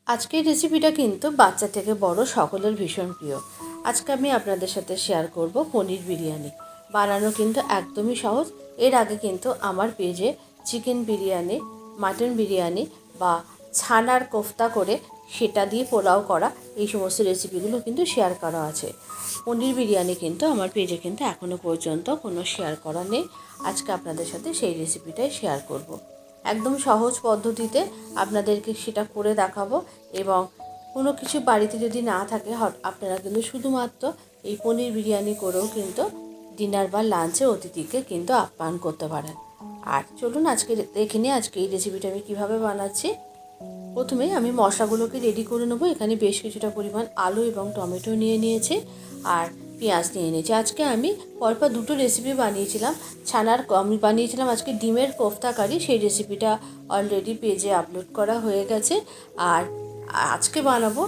আজকের রেসিপিটা কিন্তু বাচ্চা থেকে বড় সকলের ভীষণ প্রিয়। আজকে আমি আপনাদের সাথে শেয়ার করব পনির বিরিয়ানি। বানানো কিন্তু একদমই সহজ। এর আগে কিন্তু আমার পেজে চিকেন বিরিয়ানি, মাটন বিরিয়ানি বা ছানার কোফতা করে সেটা দিয়ে পোলাও করা এই সমস্ত রেসিপিগুলো কিন্তু শেয়ার করা আছে। পনির বিরিয়ানি কিন্তু আমার পেজে কিন্তু এখনও পর্যন্ত কোনো শেয়ার করা নেই। আজকে আপনাদের সাথে সেই রেসিপিটাই শেয়ার করব। একদম সহজ পদ্ধতিতে আপনাদেরকে সেটা করে দেখাবো। এবং কোনো কিছু বাড়িতে যদি না থাকে আপনারা কিন্তু শুধুমাত্র এই পনির বিরিয়ানি করেও কিন্তু ডিনার বা লাঞ্চে অতিথিকে কিন্তু আপ্যায়ন করতে পারেন। আর চলুন আজকে দেখে নিই আজকে এই রেসিপিটা আমি কীভাবে বানাচ্ছি। প্রথমে আমি মশলাগুলোকে রেডি করে নেবো। এখানে বেশ কিছুটা পরিমাণ আলু এবং টমেটো নিয়ে নিয়েছি আর পেঁয়াজ নিয়ে নিয়েছি। আজকে আমি পরপর দুটো রেসিপি বানিয়েছিলাম। আমি বানিয়েছিলাম আজকে ডিমের কোফতা কারি, সেই রেসিপিটা অলরেডি পেজে আপলোড করা হয়ে গেছে। আর আজকে বানাবো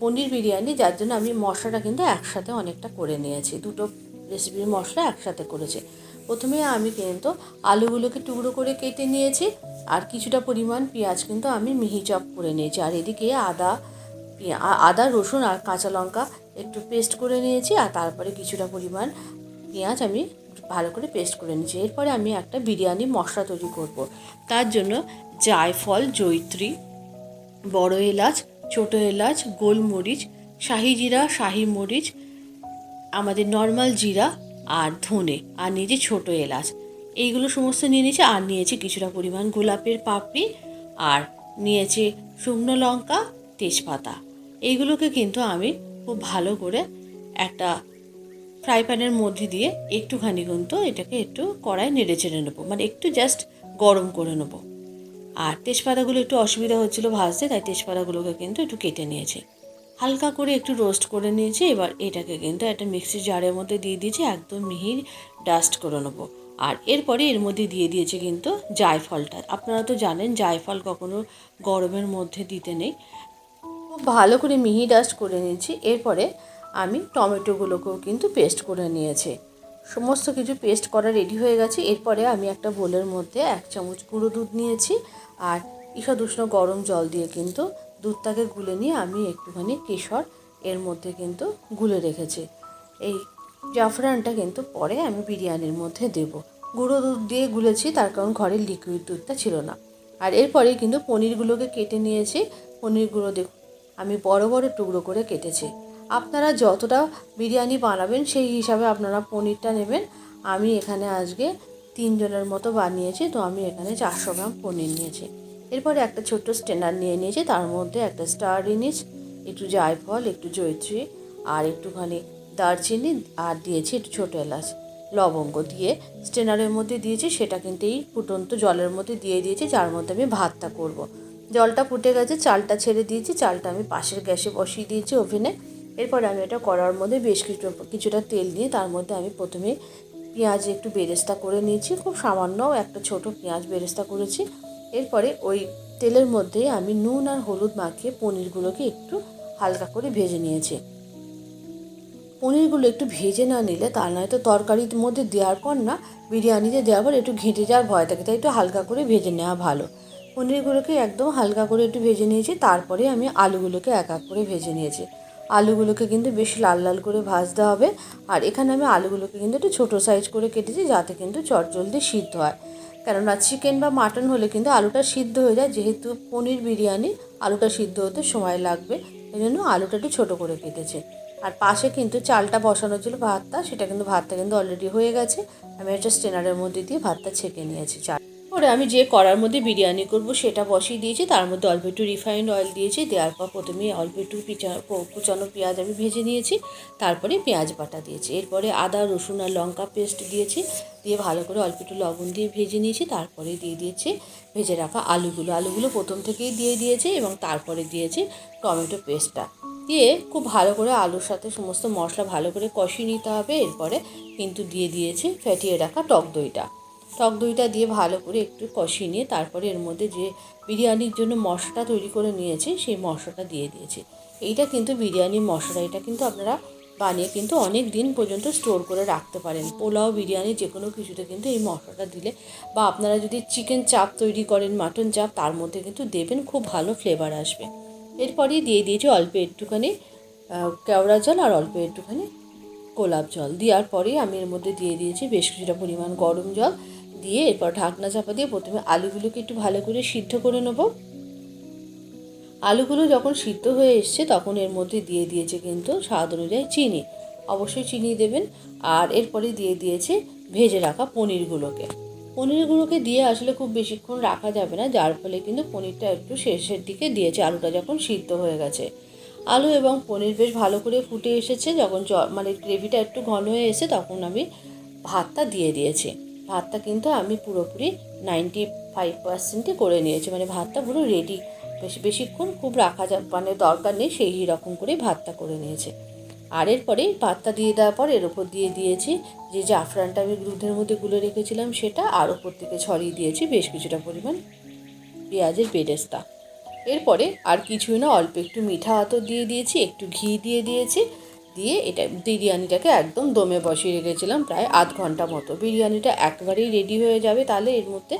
পনির বিরিয়ানি, যার জন্য আমি মশলাটা কিন্তু একসাথে অনেকটা করে নিয়েছি। দুটো রেসিপির মশলা একসাথে করেছি। প্রথমে আমি কিন্তু আলুগুলোকে টুকরো করে কেটে নিয়েছি আর কিছুটা পরিমাণ পেঁয়াজ কিন্তু আমি মিহি চপ করে নিয়েছি। আর এদিকে আদা রসুন আর কাঁচা লঙ্কা একটু পেস্ট করে নিয়েছি। আর তারপরে কিছুটা পরিমাণ পেঁয়াজ আমি ভালো করে পেস্ট করে নিয়েছি। এরপরে আমি একটা বিরিয়ানি মশলা তৈরি করব। তার জন্য জায়ফল, জয়িত্রী, বড় এলাচ, ছোটো এলাচ, গোলমরিচ, শাহি জিরা, শাহি মরিচ, আমাদের নর্মাল জিরা আর ধনে, আর নিয়েছি ছোটো এলাচ। এইগুলো সমস্ত নিয়ে নিয়েছি। আর নিয়েছি কিছুটা পরিমাণ গোলাপের পাপড়ি আর নিয়েছি শুকনো লঙ্কা, তেজপাতা। এইগুলোকে কিন্তু আমি খুব ভালো করে একটা ফ্রাই প্যানের মধ্যে দিয়ে একটুখানি কিন্তু এটাকে একটু কড়াই নেড়ে চেড়ে নেবো, মানে একটু জাস্ট গরম করে নেবো। আর তেজপাতাগুলো একটু অসুবিধা হচ্ছিলো ভাজতে, তাই তেজপাতাগুলোকে কিন্তু একটু কেটে নিয়েছি, হালকা করে একটু রোস্ট করে নিয়েছি। এবার এটাকে কিন্তু একটা মিক্সির জারের মধ্যে দিয়ে দিয়েছি, একদম মিহি ডাস্ট করে নেবো। আর এরপরে এর মধ্যে দিয়ে দিয়েছি কিন্তু জায়ফলটা। আপনারা তো জানেন জায়ফল কখনো গরমের মধ্যে দিতে নেই। খুব ভালো করে মিহি ডাস্ট করে নিয়েছি। এরপরে আমি টমেটোগুলোকেও কিন্তু পেস্ট করে নিয়েছি। সমস্ত কিছু পেস্ট করা রেডি হয়ে গেছে। এরপরে আমি একটা বোলের মধ্যে 1 চামচ গুঁড়ো দুধ নিয়েছি আর ঈষৎ উষ্ণ গরম জল দিয়ে কিন্তু দুধটাকে গুলে নিয়ে আমি একটুখানি কেশর এর মধ্যে কিন্তু গুলে রেখেছি। এই জাফরানটা কিন্তু পরে আমি বিরিয়ানির মধ্যে দেব। গুঁড়ো দুধ দিয়ে গুলেছি, তার কারণ ঘরের লিকুইড দুধটা ছিল না। আর এরপরে কিন্তু পনিরগুলোকে কেটে নিয়েছি। পনিরগুলো আমি বড় বড় টুকরো করে কেটেছি। আপনারা যতটা বিরিয়ানি বানাবেন সেই হিসাবে আপনারা পনিরটা নেবেন। আমি এখানে আজকে 3 জনের মতো বানিয়েছি, তো আমি এখানে 400 গ্রাম পনির নিয়েছি। এরপরে একটা ছোট্ট স্ট্রেনার নিয়ে নিয়েছি, তার মধ্যে একটা স্টার ইনিস, একটু জায়ফল, একটু জয়িত্রী আর একটুখানি দারচিনি আর দিয়েছি একটু ছোটো এলাচ, লবঙ্গ দিয়ে স্ট্রেনারের মধ্যে দিয়েছি। সেটা কিন্তু এই ফুটন্ত জলের মধ্যে দিয়ে দিয়েছি, যার মধ্যে আমি ভাতটা করব। জলটা ফুটে গেছে, চালটা ছেড়ে দিয়েছি। চালটা আমি পাশের গ্যাসে বসিয়ে দিয়েছি ওভেনে। এরপরে আমি এটা কড়ার মধ্যে বেশ কিছুটা তেল নিয়ে তার মধ্যে আমি প্রথমে পেঁয়াজ একটু বেরেস্তা করে নিয়েছি, খুব সামান্য একটা ছোট পেঁয়াজ বেরেস্তা করেছি। এরপরে ওই তেলের মধ্যে আমি নুন আর হলুদ মাখিয়ে পনিরগুলোকে একটু হালকা করে ভেজে নিয়েছি। পনিরগুলো একটু ভেজে না নিলে তা নয়তো তরকারির মধ্যে দেওয়ার পর না বিরিয়ানিতে দেওয়ার পর একটু ঘেঁটে যাওয়ার ভয় থাকে, তাই একটু হালকা করে ভেজে নেওয়া ভালো। পনিরগুলোকে একদম হালকা করে একটু ভেজে নিয়েছি। তারপরে আমি আলুগুলোকে এক এক করে ভেজে নিয়েছি। আলুগুলোকে কিন্তু বেশ লাল লাল করে ভাজতে হবে। আর এখানে আমি আলুগুলোকে কিন্তু একটু ছোটো সাইজ করে কেটেছি, যাতে কিন্তু চটজলদি সিদ্ধ হয়। কেননা চিকেন বা মাটন হলে কিন্তু আলুটা সিদ্ধ হয়ে যায়, যেহেতু পনির বিরিয়ানি আলুটা সিদ্ধ হতে সময় লাগবে, এই জন্য আলুটা একটু ছোটো করে কেটেছি। আর পাশে কিন্তু চালটা বসানো ছিল ভাতটা কিন্তু অলরেডি হয়ে গেছে। আমি একটা স্ট্রেনারের মধ্যে দিয়ে ভাতটা ছেঁকে নিয়েছি। পরে আমি যে কড়ার মধ্যে বিরিয়ানি করব সেটা বসিয়ে দিয়েছি, তার মধ্যে অল্প একটু রিফাইন্ড অয়েল দিয়েছি। দেওয়ার পর প্রথমে অল্প একটু কুচানো পেঁয়াজ আমি ভেজে নিয়েছি, তারপরে পেঁয়াজ বাটা দিয়েছি। এরপরে আদা রসুন আর লঙ্কা পেস্ট দিয়েছি, দিয়ে ভালো করে অল্প একটু লবণ দিয়ে ভেজে নিয়েছি। তারপরে দিয়ে দিয়েছি ভেজে রাখা আলুগুলো প্রথম থেকেই দিয়ে দিয়েছি এবং তারপরে দিয়েছি টমেটো পেস্টটা দিয়ে খুব ভালো করে আলুর সাথে সমস্ত মশলা ভালো করে কষিয়ে নিতে হবে। এরপরে কিন্তু দিয়ে দিয়েছি ফেটিয়ে রাখা টক দইটা দিয়ে ভালো করে একটু কষিয়ে নিয়ে তারপরে এর মধ্যে যে বিরিয়ানির জন্য মশলাটা তৈরি করে নিয়েছি সেই মশলাটা দিয়ে দিয়েছি। এইটা কিন্তু বিরিয়ানি মশলা, এটা কিন্তু আপনারা বানিয়ে কিন্তু অনেক দিন পর্যন্ত স্টোর করে রাখতে পারেন। পোলাও, বিরিয়ানি যে কোনো কিছুতে কিন্তু এই মশলাটা দিলে, বা আপনারা যদি চিকেন চাপ তৈরি করেন, মাটন চাপ, তার মধ্যে কিন্তু দেবেন, খুব ভালো ফ্লেভার আসবে। এরপরেই দিয়ে দিয়েছি অল্প একটুখানি কেওড়া জল আর অল্প একটুখানি গোলাপ জল। দেওয়ার পরেই আমি এর মধ্যে দিয়ে দিয়েছি বেশ কিছুটা পরিমাণ গরম জল। দিয়ে এরপর ঢাকনা চাপা দিয়ে প্রথমে আলুগুলোকে একটু ভালো করে সিদ্ধ করে নেব। আলুগুলো যখন সিদ্ধ হয়ে এসছে তখন এর মধ্যে দিয়ে দিয়েছে কিন্তু স্বাদ অনুযায়ী চিনি, অবশ্যই চিনি দেবেন। আর এরপরে দিয়ে দিয়েছে ভেজে রাখা পনিরগুলোকে দিয়ে আসলে খুব বেশিক্ষণ রাখা যাবে না, যার ফলে কিন্তু পনিরটা একটু শেষের দিকে দিয়েছে আলুটা যখন সিদ্ধ হয়ে গেছে। আলু এবং পনির বেশ ভালো করে ফুটে এসেছে, যখন মানে গ্রেভিটা একটু ঘন হয়ে এসে তখন আমি ভাতটা দিয়ে দিয়েছি। ভাতটা কিন্তু আমি পুরোপুরি 95% করে নিয়েছি, মানে ভাতটা পুরো রেডি, বেশিক্ষণ খুব রাখা মানে দরকার নেই, সেই রকম করে ভাতটা করে নিয়েছে। আর এরপরে ভাতটা দিয়ে দেওয়ার পর এর ওপর দিয়ে দিয়েছি যে জাফরানটা আমি দুধের মধ্যে গুলে রেখেছিলাম সেটা, আর ওপর থেকে ছড়িয়ে দিয়েছি বেশ কিছুটা পরিমাণ পেঁয়াজের বেরেস্তা। এরপরে আর কিছুই না, অল্প একটু মিঠা আতর দিয়ে দিয়েছি, একটু ঘি দিয়ে দিয়েছি। দিয়ে এটা বিরিয়ানিটাকে একদম দমে বসিয়ে রেখেছিলাম প্রায় আধ ঘন্টা মতো। বিরিয়ানিটা একবারেই রেডি হয়ে যাবে, তাহলে এর মধ্যে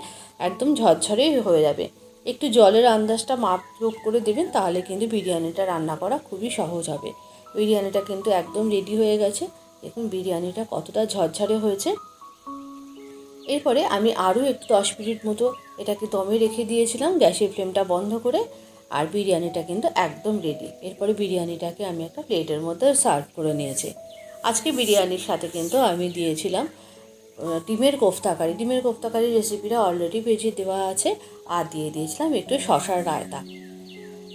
একদম ঝরঝরে হয়ে যাবে। একটু জলের আন্দাজটা মাপ যোগ করে দেবেন, তাহলে কিন্তু বিরিয়ানিটা রান্না করা খুবই সহজ হবে। বিরিয়ানিটা কিন্তু একদম রেডি হয়ে গেছে, দেখুন বিরিয়ানিটা কতটা ঝরঝরে হয়েছে। এরপরে আমি আরও একটু 10 মিনিট মতো এটাকে দমে রেখে দিয়েছিলাম গ্যাসের ফ্লেমটা বন্ধ করে। আর বিরিয়ানিটা কিন্তু একদম রেডি। এরপরে বিরিয়ানিটাকে আমি একটা প্লেটের মধ্যে সার্ভ করে নিয়েছি। আজকে বিরিয়ানির সাথে কিন্তু আমি দিয়েছিলাম ডিমের কোফতাকারি। ডিমের কোফতাকারির রেসিপিটা অলরেডি পেজে দেওয়া আছে। আর দিয়ে দিয়েছিলাম একটু শশার রায়তা।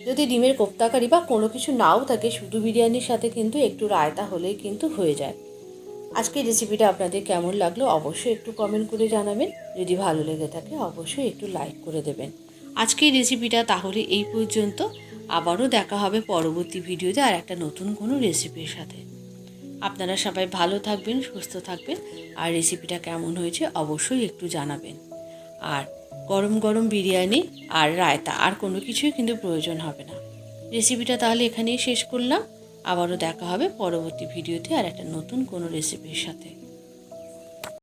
যদি ডিমের কোফতাকারি বা কোনো কিছু নাও থাকে, শুধু বিরিয়ানির সাথে কিন্তু একটু রায়তা হলেই কিন্তু হয়ে যায়। আজকের রেসিপিটা আপনাদের কেমন লাগলো অবশ্যই একটু কমেন্ট করে জানাবেন। যদি ভালো লেগে থাকে অবশ্যই একটু লাইক করে দেবেন। আজকের রেসিপিটা তাহলে এই পর্যন্ত। আবারও দেখা হবে পরবর্তী ভিডিওতে আর একটা নতুন কোনো রেসিপির সাথে। আপনারা সবাই ভালো থাকবেন, সুস্থ থাকবেন। আর রেসিপিটা কেমন হয়েছে অবশ্যই একটু জানাবেন। আর গরম গরম বিরিয়ানি আর রায়তা, আর কোনো কিছুই কিন্তু প্রয়োজন হবে না। রেসিপিটা তাহলে এখানেই শেষ করলাম। আবারও দেখা হবে পরবর্তী ভিডিওতে আর একটা নতুন কোনো রেসিপির সাথে।